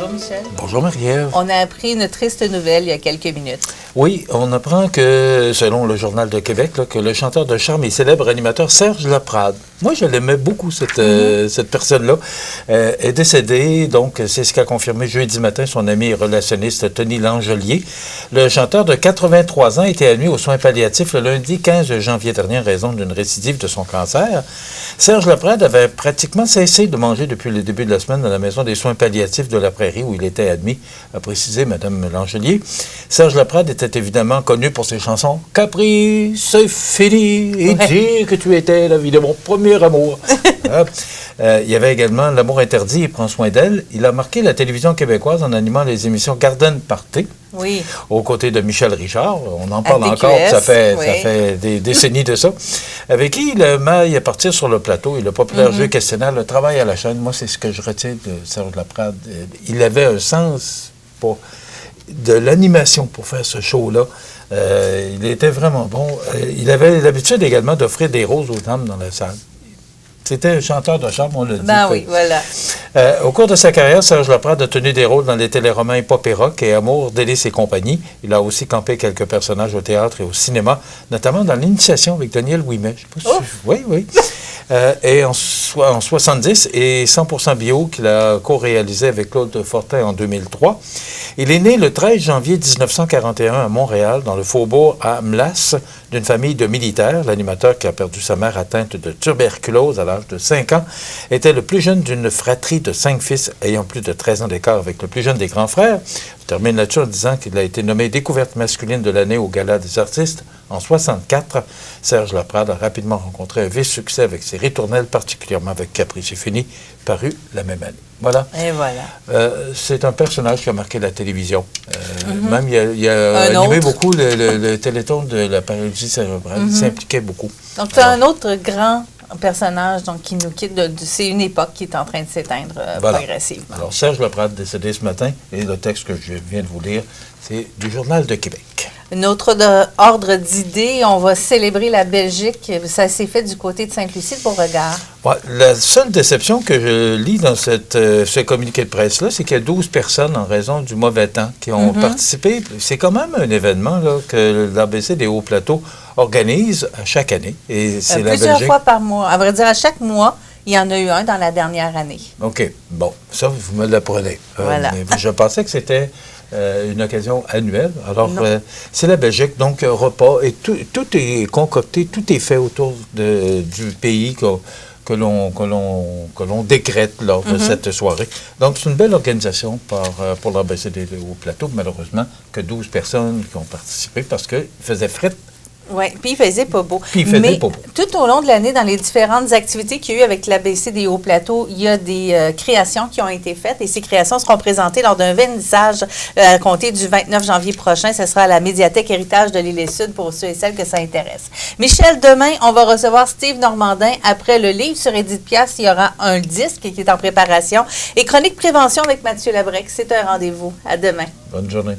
Bonjour Michel. Bonjour Marie-Ève. On a appris une triste nouvelle il y a quelques minutes. Oui, on apprend que, selon le Journal de Québec, là, que le chanteur de charme et célèbre animateur Serge Laprade, moi je l'aimais beaucoup cette personne-là, est décédé. Donc c'est ce qu'a confirmé jeudi matin son ami et relationniste Tony Langelier. Le chanteur de 83 ans était admis aux soins palliatifs le lundi 15 janvier dernier en raison d'une récidive de son cancer. Serge Laprade avait pratiquement cessé de manger depuis le début de la semaine dans la maison des soins palliatifs de la Prairie où il était admis, a précisé Mme Langelier. Serge Laprade était évidemment connu pour ses chansons « Capri, c'est fini, et dire que tu étais la vie de mon premier amour ». Il y avait également « L'amour interdit, il prend soin d'elle ». Il a marqué la télévision québécoise en animant les émissions Garden Party. Oui. Aux côtés de Michel Richard. On en parle encore, ça fait des décennies de ça. Avec qui il maille à partir sur le plateau et le populaire jeu questionnaire, le travail à la chaîne. Moi, c'est ce que je retiens de Serge Laprade. Il avait un sens de l'animation pour faire ce show-là. Il était vraiment bon. Il avait l'habitude également d'offrir des roses aux dames dans la salle. C'était un chanteur de charme, on l'a dit. Oui, voilà. Au cours de sa carrière, Serge Laprade a tenu des rôles dans les téléromans Pop et Rock et Amour, Délices et compagnie. Il a aussi campé quelques personnages au théâtre et au cinéma, notamment dans L'Initiation avec Daniel Ouimet. Je sais pas si oui. Et en 70 et 100% bio qu'il a co-réalisé avec Claude Fortin en 2003. Il est né le 13 janvier 1941 à Montréal, dans le faubourg à Mlas, d'une famille de militaires. L'animateur qui a perdu sa mère atteinte de tuberculose à l'âge de 5 ans était le plus jeune d'une fratrie de 5 fils ayant plus de 13 ans d'écart avec le plus jeune des grands frères. Je termine là-dessus en disant qu'il a été nommé découverte masculine de l'année au Gala des artistes en 64. Serge Laprade a rapidement rencontré un vif succès avec ses ritournelles, particulièrement avec Capri, c'est fini, paru la même année. Voilà. Et voilà. C'est un personnage qui a marqué la télévision. Même, il a animé beaucoup le téléthon de la paralysie cérébrale. Il s'impliquait beaucoup. Donc, tu as un autre grand personnage qui nous quitte. C'est une époque qui est en train de s'éteindre progressivement. Alors, Serge Laprade, décédé ce matin, et le texte que je viens de vous lire, c'est du Journal de Québec. Un autre ordre d'idée, on va célébrer la Belgique. Ça s'est fait du côté de Sainte-Lucie de Beauregard. Ouais, la seule déception que je lis dans ce communiqué de presse-là, c'est qu'il y a 12 personnes en raison du mauvais temps qui ont participé. C'est quand même un événement là, que l'ABC des Hauts-Plateaux organise à chaque année. Et c'est plusieurs fois par mois. À vrai dire, à chaque mois, il y en a eu un dans la dernière année. OK. Bon, ça, vous me l'apprenez. Voilà. Mais je pensais que c'était une occasion annuelle. Alors, c'est la Belgique, donc repas, et tout est concocté, tout est fait autour du pays que l'on décrète lors de cette soirée. Donc, c'est une belle organisation pour l'ABC des Hauts-Plateaux. Malheureusement, que 12 personnes qui ont participé parce qu'il faisait fret. Oui, puis il faisait pas beau. Mais tout au long de l'année, dans les différentes activités qu'il y a eu avec l'ABC des Hauts-Plateaux, il y a des créations qui ont été faites et ces créations seront présentées lors d'un vernissage à compter du 29 janvier prochain. Ce sera à la médiathèque Héritage de l'Île-et-Sud pour ceux et celles que ça intéresse. Michel, demain, on va recevoir Steve Normandin. Après le livre sur Édith Piaf, il y aura un disque qui est en préparation. Et Chronique Prévention avec Mathieu Labrec. C'est un rendez-vous. À demain. Bonne journée.